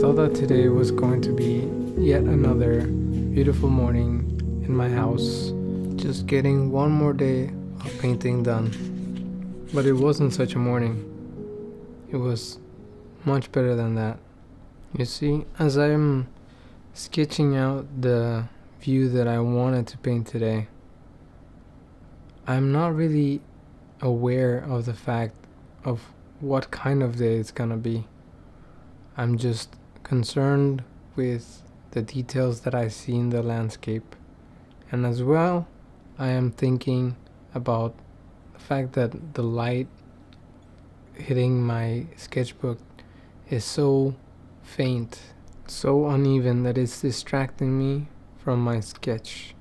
thought that today was going to be yet another beautiful morning in my house, just getting one more day of painting done. But it wasn't such a morning. It was much better than that. You see, as I'm sketching out the view that I wanted to paint today, I'm not really aware of the fact of what kind of day it's gonna be. I'm just concerned with the details that I see in the landscape. And as well, I am thinking about the fact that the light hitting my sketchbook is so faint, so uneven that it's distracting me from my sketch.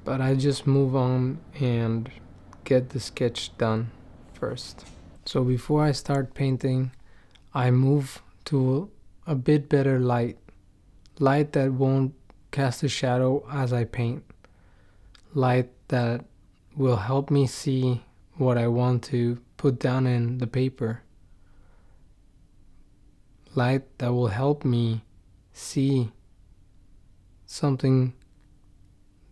But I just move on and get the sketch done first. So before I start painting, I move to a bit better light that won't cast a shadow as I paint, light that will help me see what I want to put down in the paper, light that will help me see something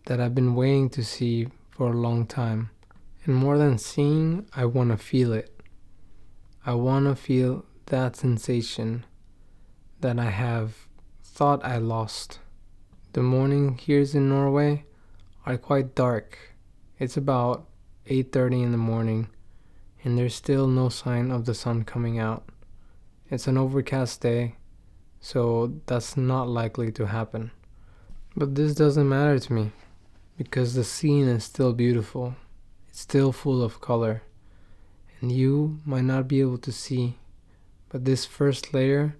that I've been waiting to see for a long time. And more than seeing, I want to feel it. I want to feel that sensation that I have thought I lost. The morning here in Norway are quite dark. It's about 8:30 in the morning and there's still no sign of the sun coming out. It's an overcast day, so that's not likely to happen. But this doesn't matter to me because the scene is still beautiful. It's still full of color. And you might not be able to see, but this first layer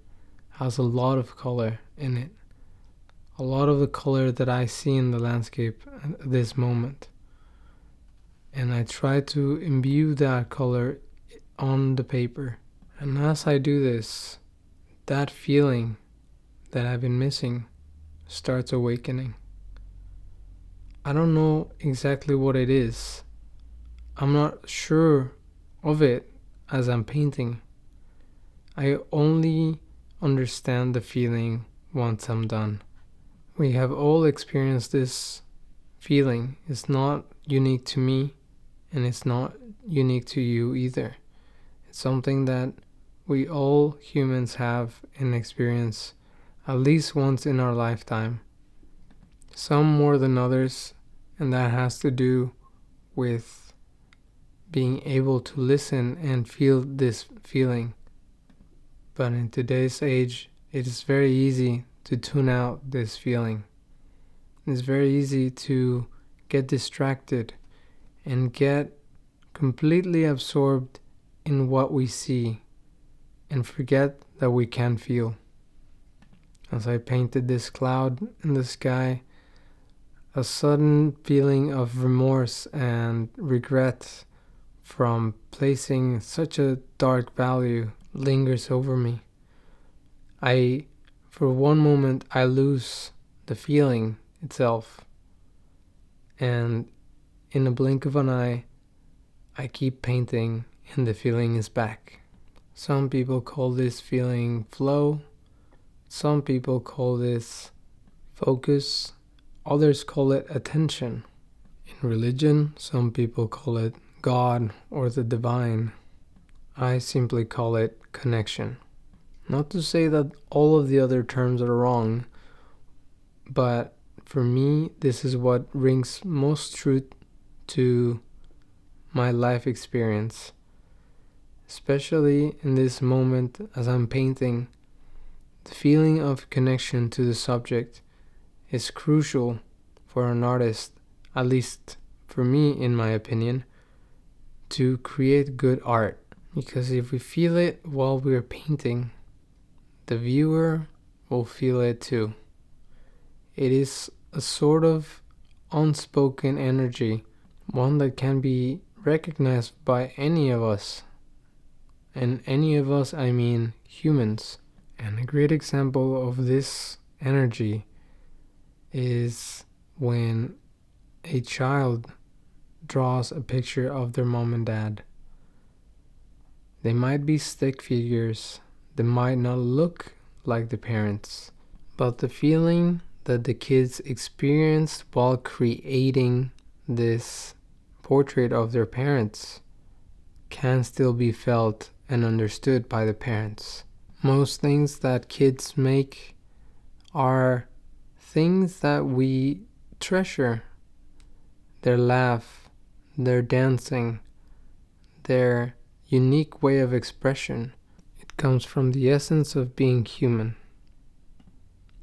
has a lot of color in it. A lot of the color that I see in the landscape at this moment. And I try to imbue that color on the paper. And as I do this, that feeling that I've been missing starts awakening. I don't know exactly what it is. I'm not sure of it as I'm painting. I only understand the feeling once I'm done. We have all experienced this feeling. It's not unique to me and it's not unique to you either. It's something that we all humans have and experience at least once in our lifetime. Some more than others, and that has to do with being able to listen and feel this feeling. But in today's age, it is very easy to tune out this feeling. It's very easy to get distracted and get completely absorbed in what we see and forget that we can feel. As I painted this cloud in the sky, a sudden feeling of remorse and regret from placing such a dark value lingers over me. For one moment, I lose the feeling itself, and in a blink of an eye, I keep painting and the feeling is back. Some people call this feeling flow, some people call this focus, others call it attention. In religion, some people call it God or the divine. I simply call it connection. Not to say that all of the other terms are wrong, but for me, this is what rings most true to my life experience. Especially in this moment as I'm painting, the feeling of connection to the subject is crucial for an artist, at least for me in my opinion, to create good art. Because if we feel it while we're painting, the viewer will feel it too. It is a sort of unspoken energy, one that can be recognized by any of us. And any of us, I mean humans. And a great example of this energy is when a child draws a picture of their mom and dad. They might be stick figures, they might not look like the parents, but the feeling that the kids experienced while creating this portrait of their parents can still be felt and understood by the parents. Most things that kids make are things that we treasure. Their laugh, their dancing, their unique way of expression. It comes from the essence of being human.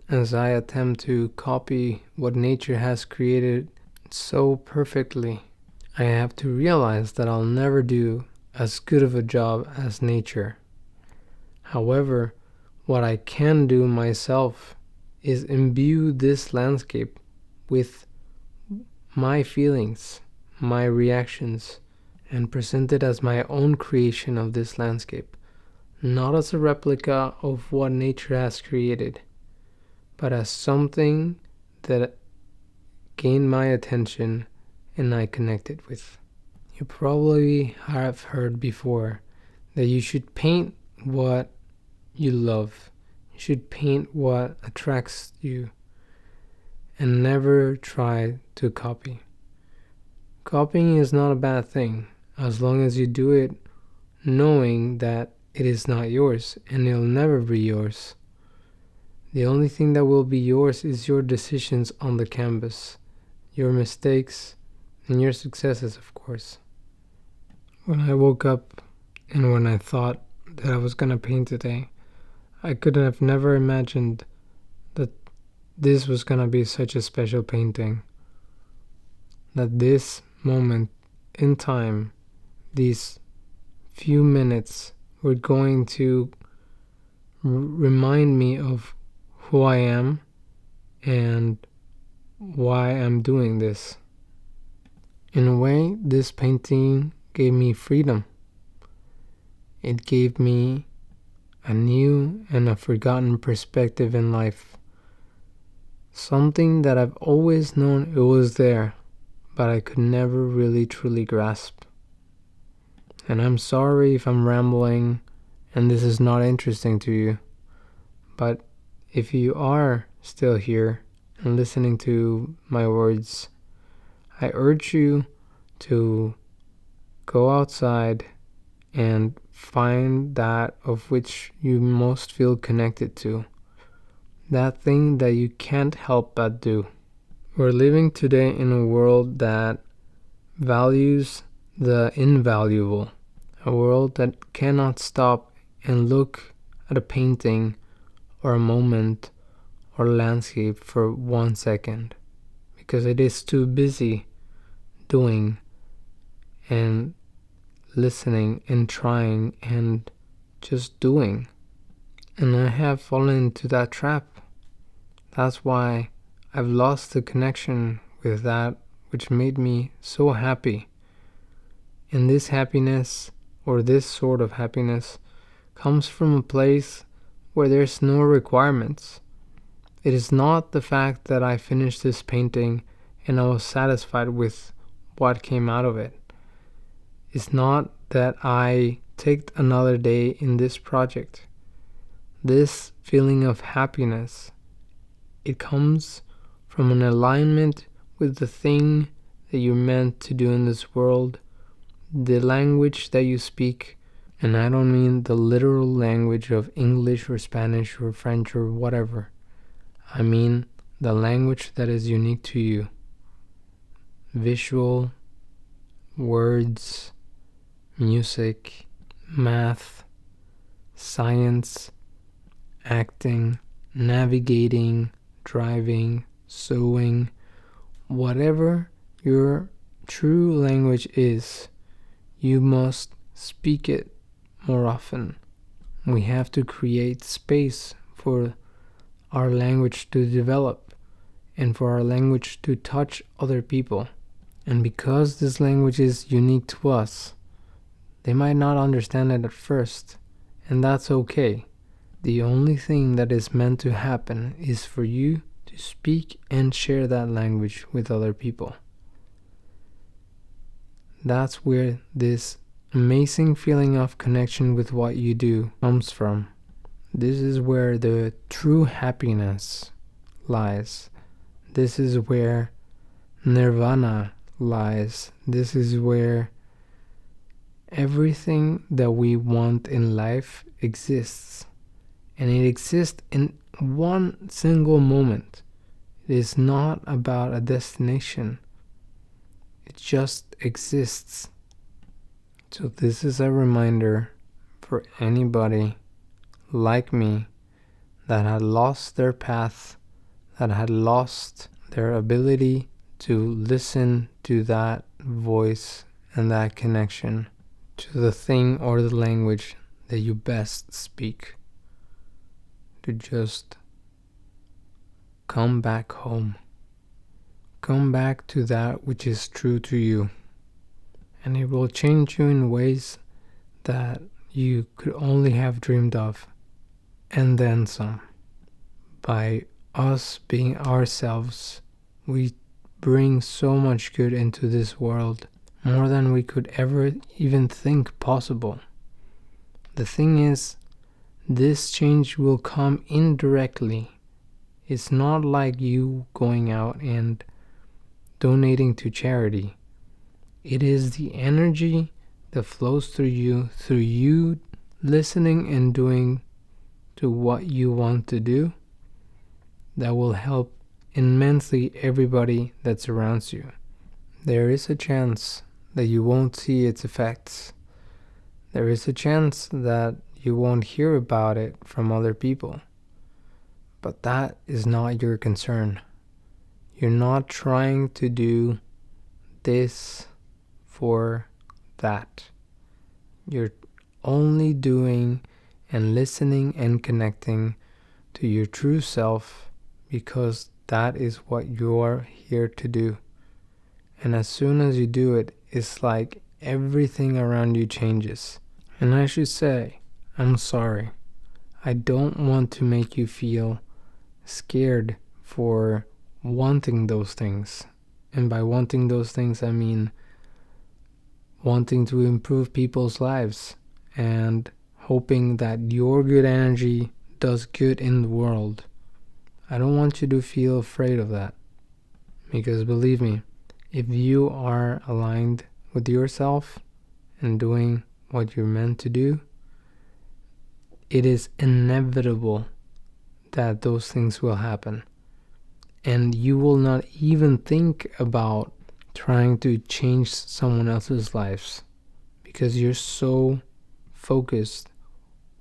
As I attempt to copy what nature has created so perfectly, I have to realize that I'll never do as good of a job as nature. However, what I can do myself is imbue this landscape with my feelings, my reactions, and present it as my own creation of this landscape, not as a replica of what nature has created, but as something that gained my attention and I connected with. You probably have heard before that you should paint what you love. You should paint what attracts you and never try to copy. Copying is not a bad thing as long as you do it knowing that it is not yours and it'll never be yours. The only thing that will be yours is your decisions on the canvas, your mistakes, and your successes, of course. When I woke up and when I thought that I was gonna paint today, I could have never imagined that this was gonna be such a special painting. That this moment in time, these few minutes, were going to remind me of who I am and why I'm doing this. In a way, this painting gave me freedom. It gave me a new and a forgotten perspective in life. Something that I've always known it was there, but I could never really truly grasp. And I'm sorry if I'm rambling and this is not interesting to you, but if you are still here and listening to my words, I urge you to go outside and find that of which you most feel connected to. That thing that you can't help but do. We're living today in a world that values the invaluable. A world that cannot stop and look at a painting or a moment or landscape for 1 second because it is too busy doing and listening and trying and just doing. And I have fallen into that trap. That's why I've lost the connection with that which made me so happy. And this happiness, or this sort of happiness, comes from a place where there's no requirements. It is not the fact that I finished this painting and I was satisfied with what came out of it. It's not that I take another day in this project. This feeling of happiness, it comes from an alignment with the thing that you're meant to do in this world, the language that you speak, and I don't mean the literal language of English or Spanish or French or whatever. I mean the language that is unique to you. Visual, words, music, math, science, acting, navigating, driving, sewing, whatever your true language is, you must speak it more often. We have to create space for our language to develop and for our language to touch other people. And because this language is unique to us, they might not understand it at first, and that's okay. The only thing that is meant to happen is for you to speak and share that language with other people. That's where this amazing feeling of connection with what you do comes from. This is where the true happiness lies. This is where nirvana lies. This is where everything that we want in life exists. And it exists in one single moment. It is not about a destination. It just exists. So this is a reminder for anybody like me that had lost their path, that had lost their ability to listen to that voice and that connection to the thing or the language that you best speak, to just come back home. Come back to that which is true to you, and it will change you in ways that you could only have dreamed of, and then some. By us being ourselves, we bring so much good into this world, more than we could ever even think possible. The thing is, this change will come indirectly. It's not like you going out and donating to charity. It is the energy that flows through you listening and doing to what you want to do, that will help immensely everybody that surrounds you. There is a chance that you won't see its effects. There is a chance that you won't hear about it from other people. But that is not your concern. You're not trying to do this for that. You're only doing and listening and connecting to your true self, because that is what you're here to do. And as soon as you do it, it's like everything around you changes. And I should say, I'm sorry. I don't want to make you feel scared for wanting those things. And by wanting those things, I mean wanting to improve people's lives and hoping that your good energy does good in the world. I don't want you to feel afraid of that. Because believe me, if you are aligned with yourself and doing what you're meant to do, it is inevitable that those things will happen. And you will not even think about trying to change someone else's lives, because you're so focused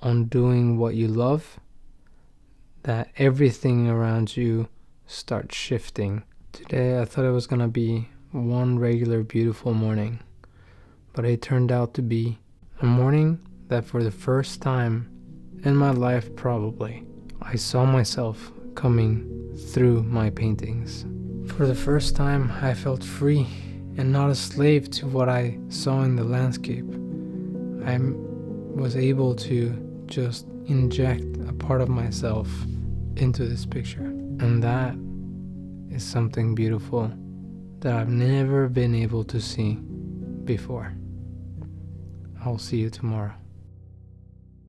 on doing what you love that everything around you starts shifting. Today I thought it was gonna be one regular beautiful morning, but it turned out to be a morning that for the first time in my life probably, I saw myself coming through my paintings. For the first time I felt free and not a slave to what I saw in the landscape. I was able to just inject a part of myself into this picture. And that is something beautiful that I've never been able to see before. I'll see you tomorrow.